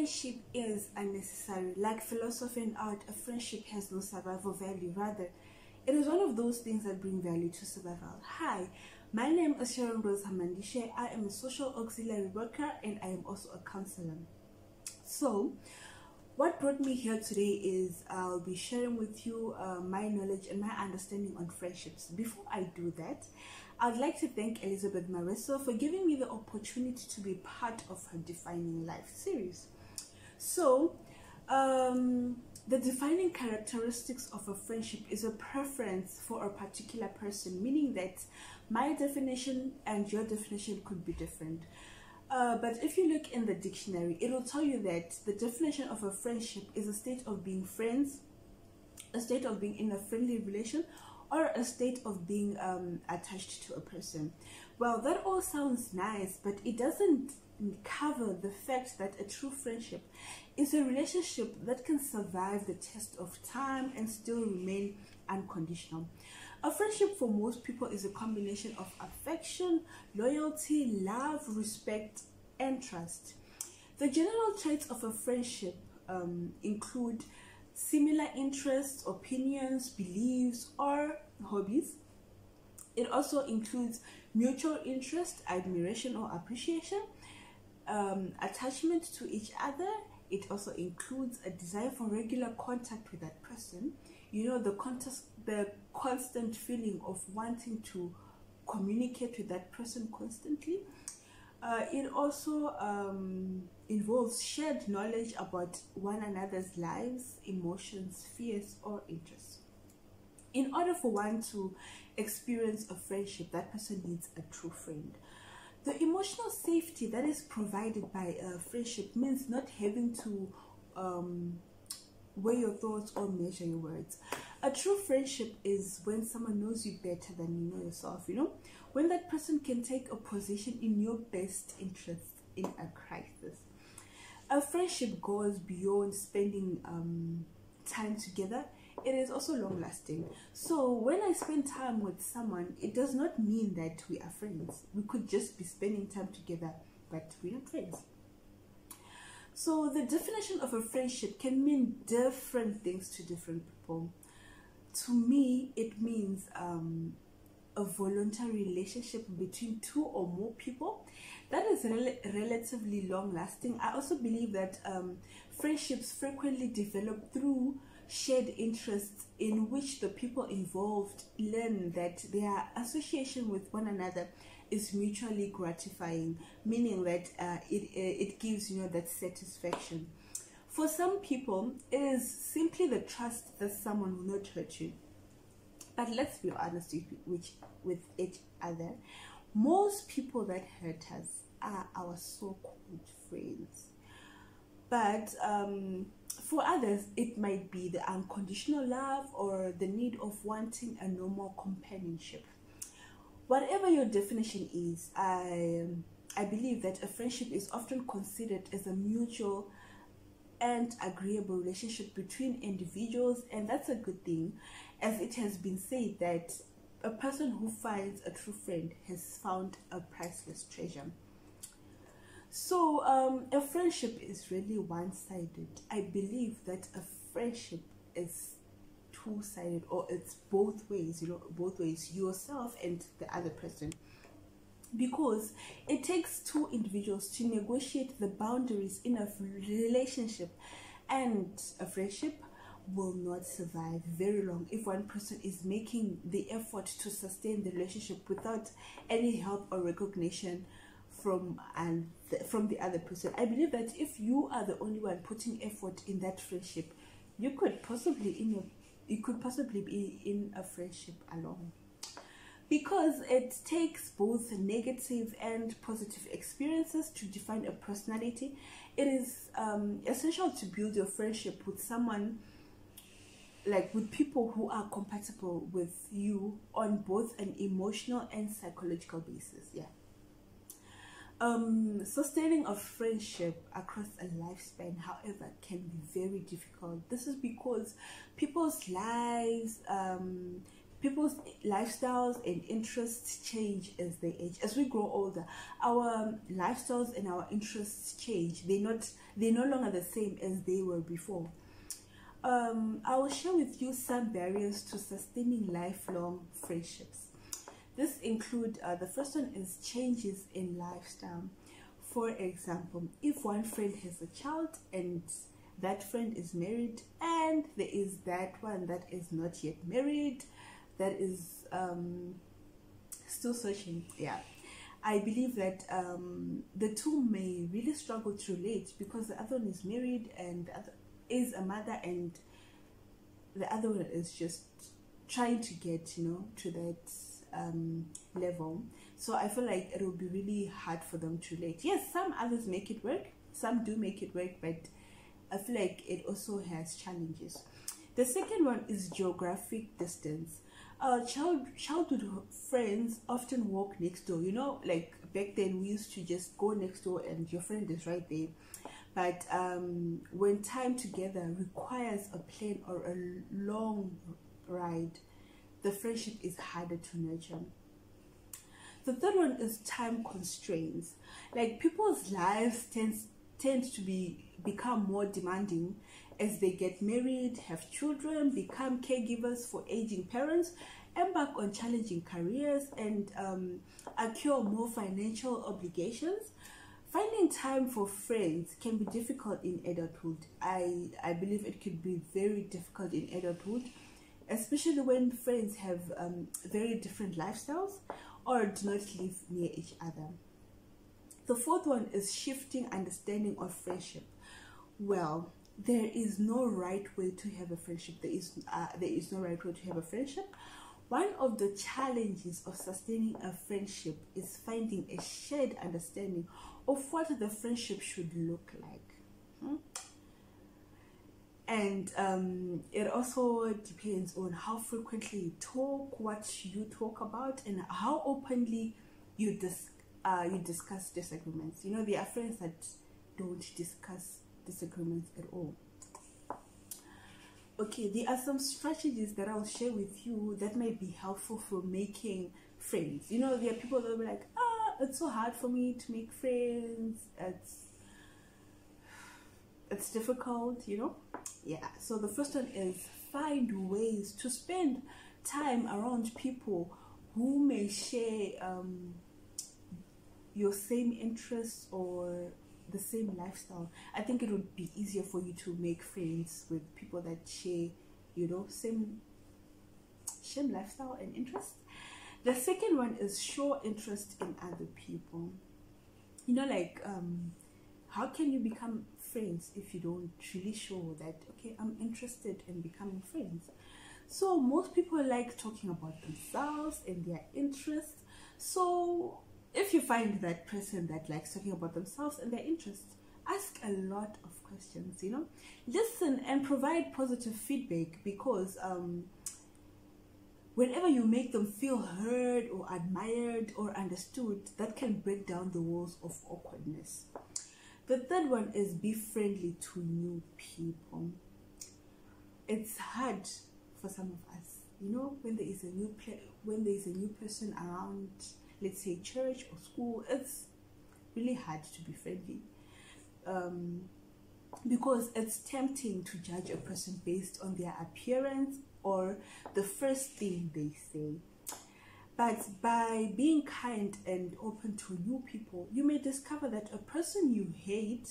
friendship is unnecessary. Like philosophy and art, a friendship has no survival value. Rather, it is one of those things that bring value to survival. Hi, my name is Sharonrose Hamandishe. I am a social auxiliary worker and I am also a counselor. So, what brought me here today is I'll be sharing with you my knowledge and my understanding on friendships. Before I do that, I'd like to thank Elizabeth Marisa for giving me the opportunity to be part of her Defining Life series. So, the defining characteristics of a friendship is a preference for a particular person, meaning that my definition and your definition could be different. But if you look in the dictionary, it will tell you that the definition of a friendship is a state of being friends, a state of being in a friendly relation, or a state of being attached to a person. Well, that all sounds nice, but it doesn't cover the fact that a true friendship is a relationship that can survive the test of time and still remain unconditional. A friendship for most people is a combination of affection, loyalty, love, respect, and trust. The general traits of a friendship include similar interests, opinions, beliefs, or hobbies. It also includes mutual interest, admiration or appreciation, attachment to each other. It also includes a desire for regular contact with that person. You know, the constant feeling of wanting to communicate with that person constantly. It also involves shared knowledge about one another's lives, emotions, fears, or interests. In order for one to experience a friendship, that person needs a true friend. The emotional safety that is provided by a friendship means not having to weigh your thoughts or measure your words. A true friendship is when someone knows you better than you know yourself, you know? When that person can take a position in your best interest in a crisis. A friendship goes beyond spending time together. It is also long-lasting. So when I spend time with someone, it does not mean that we are friends. We could just be spending time together, but we're not friends. So the definition of a friendship can mean different things to different people. To me, it means a voluntary relationship between two or more people that is relatively long-lasting. I also believe that friendships frequently develop through shared interests in which the people involved learn that their association with one another is mutually gratifying, meaning that it gives, you know, that satisfaction. For some people, it is simply the trust that someone will not hurt you. But let's be honest with each other. Most people that hurt us are our so-called friends. But for others, it might be the unconditional love or the need of wanting a normal companionship. Whatever your definition is, I believe that a friendship is often considered as a mutual and agreeable relationship between individuals, and that's a good thing, as it has been said that a person who finds a true friend has found a priceless treasure. So a friendship is really one-sided. I believe that a friendship is two-sided, or it's both ways, you know, both ways, yourself and the other person, because it takes two individuals to negotiate the boundaries in a relationship, and a friendship will not survive very long if one person is making the effort to sustain the relationship without any help or recognition from the other person. I believe that if you are the only one putting effort in that friendship, you could possibly be in a friendship alone, because it takes both negative and positive experiences to define a personality. It is essential to build your friendship with someone, like with people who are compatible with you on both an emotional and psychological basis. Yeah. Sustaining a friendship across a lifespan, however, can be very difficult. This is because people's lives, people's lifestyles and interests change as they age. As we grow older, our lifestyles and our interests change. They're no longer the same as they were before. I will share with you some barriers to sustaining lifelong friendships. This include the first one is changes in lifestyle. For example, if one friend has a child and that friend is married, and there is that one that is not yet married, that is still searching. Yeah, I believe that the two may really struggle to relate because the other one is married and the other is a mother, and the other one is just trying to get to that level. So I feel like it will be really hard for them to relate. Yes, some others make it work, some do make it work, but I feel like it also has challenges. The second one is geographic distance. Childhood friends often walk next door. Like back then we used to just go next door and your friend is right there. But when time together requires a plane or a long ride, the friendship is harder to nurture. The third one is time constraints. Like people's lives tend to become more demanding as they get married, have children, become caregivers for aging parents, embark on challenging careers, and accrue more financial obligations. Finding time for friends can be difficult in adulthood. I believe it could be very difficult in adulthood, especially when friends have very different lifestyles or do not live near each other. The fourth one is shifting understanding of friendship. Well, there is no right way to have a friendship. There is no right way to have a friendship. One of the challenges of sustaining a friendship is finding a shared understanding of what the friendship should look like. And it also depends on how frequently you talk, what you talk about, and how openly you discuss disagreements. There are friends that don't discuss disagreements at all. Okay, there are some strategies that I'll share with you that might be helpful for making friends. There are people that will be like, it's so hard for me to make friends. It's difficult, Yeah, so the first one is find ways to spend time around people who may share your same interests or the same lifestyle. I think it would be easier for you to make friends with people that share, same lifestyle and interest. The second one is show interest in other people. How can you become friends if you don't really show that, okay, I'm interested in becoming friends? So most people like talking about themselves and their interests. So if you find that person that likes talking about themselves and their interests, ask a lot of questions, listen and provide positive feedback, because whenever you make them feel heard or admired or understood, that can break down the walls of awkwardness. The third one is be friendly to new people. It's hard for some of us, when there is a new person around, let's say church or school, it's really hard to be friendly, because it's tempting to judge a person based on their appearance or the first thing they say. But by being kind and open to new people, you may discover that a person you hate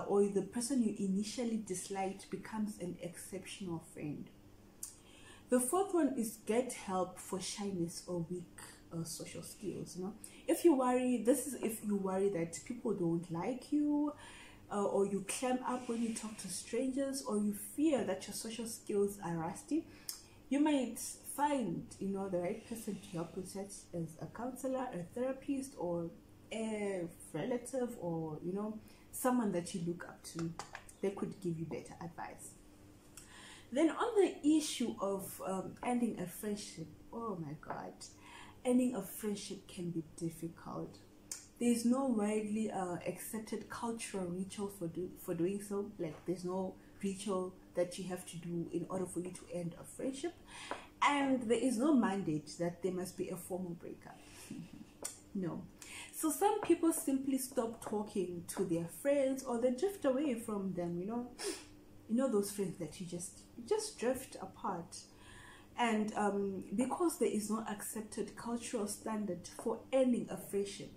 or the person you initially disliked becomes an exceptional friend. The fourth one is get help for shyness or weak social skills. If you worry that people don't like you, or you clam up when you talk to strangers, or you fear that your social skills are rusty, you might find the right person to help you, such as a counselor, a therapist, or a relative, or someone that you look up to. They could give you better advice. Then on the issue of ending a friendship, oh my god, ending a friendship can be difficult. There is no widely accepted cultural ritual for doing so. Like, there's no ritual that you have to do in order for you to end a friendship. And there is no mandate that there must be a formal breakup. No. So some people simply stop talking to their friends, or they drift away from them, those friends that you just drift apart. And because there is no accepted cultural standard for ending a friendship,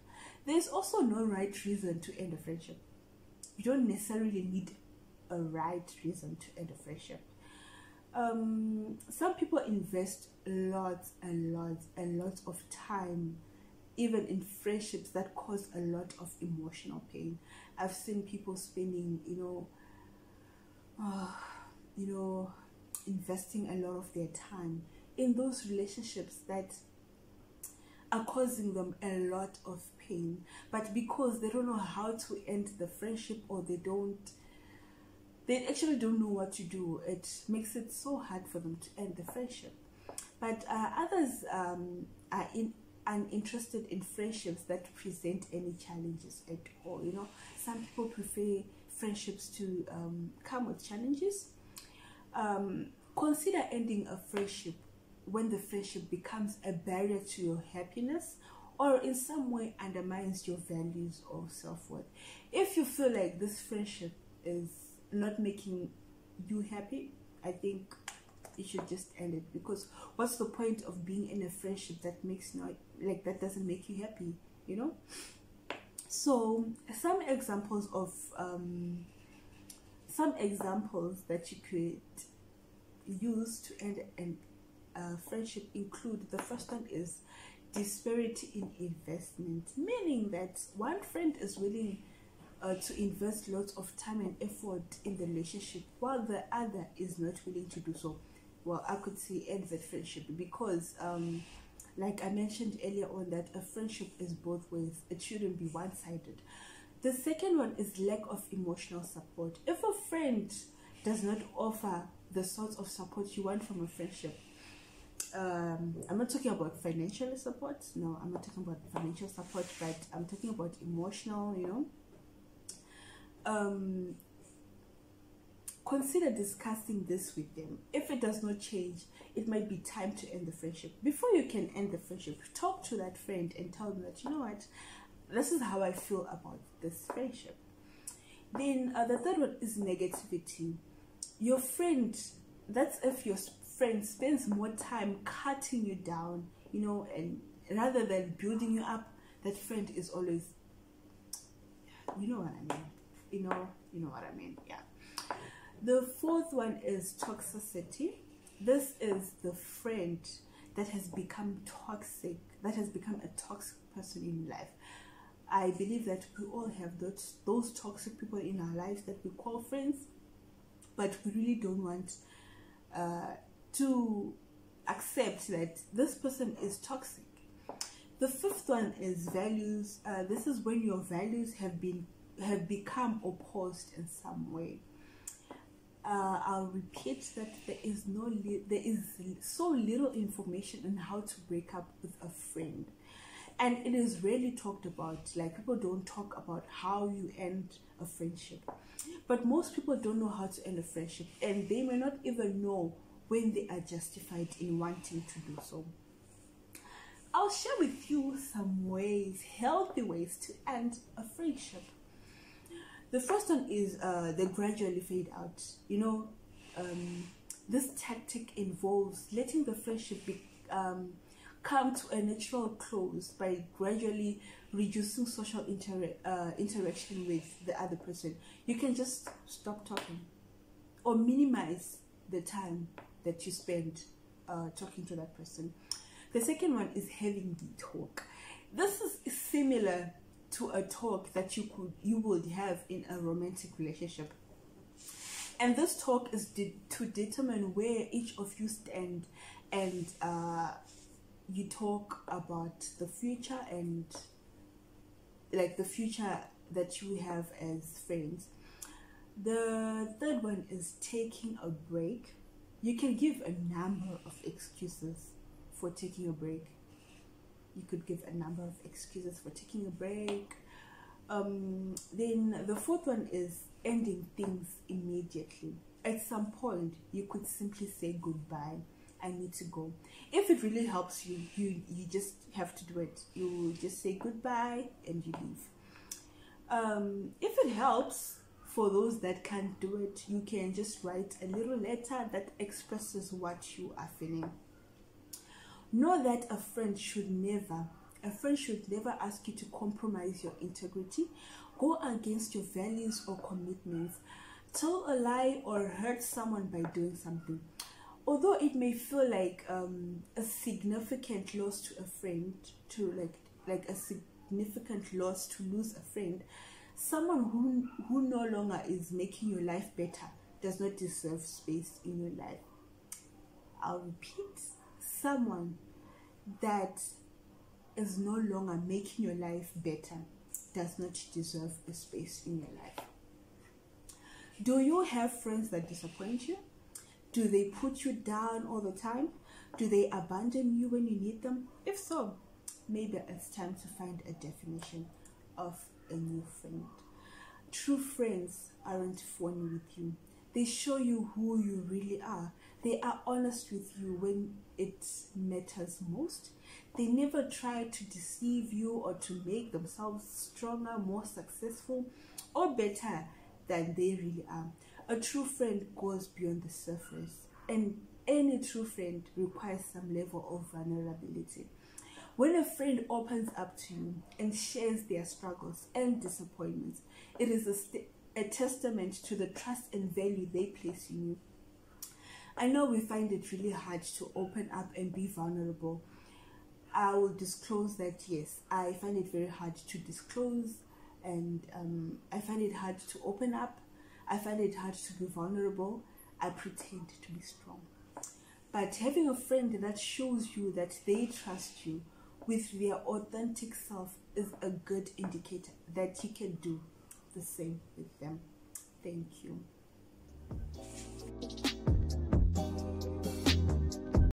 there's also no right reason to end a friendship. You don't necessarily need a right reason to end a friendship. Some people invest lots and lots of time even in friendships that cause a lot of emotional pain. I've seen people spending investing a lot of their time in those relationships that are causing them a lot of pain, but because they don't know how to end the friendship, or they actually don't know what to do, it makes it so hard for them to end the friendship. But others are uninterested in friendships that present any challenges at all. Some people prefer friendships to come with challenges. Consider ending a friendship when the friendship becomes a barrier to your happiness, or in some way undermines your values or self-worth. If you feel like this friendship is not making you happy, I think you should just end it, because what's the point of being in a friendship that that doesn't make you happy? So some examples that you could use to end a friendship include: the first one is disparity in investment, meaning that one friend is willing to invest lots of time and effort in the relationship, while the other is not willing to do so. Well, I could say end that friendship, because like I mentioned earlier on, that a friendship is both ways. It shouldn't be one-sided. The second one is lack of emotional support. If a friend does not offer the sorts of support you want from a friendship, I'm not talking about financial support. No, I'm not talking about financial support, but I'm talking about emotional, consider discussing this with them. If it does not change, it might be time to end the friendship. Before you can end the friendship, talk to that friend and tell them that, what, this is how I feel about this friendship. Then the third one is negativity. Your friend, that's if your friend spends more time cutting you down, and rather than building you up, that friend is always, you know what I mean. You know what I mean, yeah. The fourth one is toxicity. This is the friend that has become toxic, that has become a toxic person in your life. I believe that we all have those toxic people in our lives that we call friends, but we really don't want to accept that this person is toxic. The fifth one is values. This is when your values have become opposed in some way. I'll repeat that there is so little information on how to break up with a friend, and it is rarely talked about. Like, people don't talk about how you end a friendship, but most people don't know how to end a friendship, and they may not even know when they are justified in wanting to do so. I'll share with you some healthy ways to end a friendship. The first one is they gradually fade out. This tactic involves letting the friendship come to a natural close by gradually reducing social interaction with the other person. You can just stop talking, or minimize the time that you spend talking to that person. The second one is having the talk. This is similar to a talk that you would have in a romantic relationship, and this talk is to determine where each of you stand, and you talk about the future, and like the future that you have as friends. The third one is taking a break. You can give a number of excuses for taking a break. You could give a number of excuses for taking a break. Then the fourth one is ending things immediately. At some point, you could simply say goodbye. I need to go. If it really helps you, you just have to do it. You just say goodbye and you leave. If it helps, for those that can't do it, you can just write a little letter that expresses what you are feeling. Know that a friend should never ask you to compromise your integrity, go against your values or commitments, tell a lie or hurt someone by doing something. Although it may feel like a significant loss to a friend, to like a significant loss to lose a friend, someone who no longer is making your life better does not deserve space in your life. I'll repeat, someone that is no longer making your life better does not deserve a space in your life. Do you have friends that disappoint you? Do they put you down all the time? Do they abandon you when you need them? If so, maybe it's time to find a definition of a new friend. True friends aren't funny with you. They show you who you really are. They are honest with you when it matters most. They never try to deceive you or to make themselves stronger, more successful, or better than they really are. A true friend goes beyond the surface, and any true friend requires some level of vulnerability. When a friend opens up to you and shares their struggles and disappointments, it is a testament to the trust and value they place in you. I know we find it really hard to open up and be vulnerable. I will disclose that, yes, I find it very hard to disclose, and I find it hard to open up. I find it hard to be vulnerable. I pretend to be strong. But having a friend that shows you that they trust you with their authentic self is a good indicator that you can do the same with them. Thank you.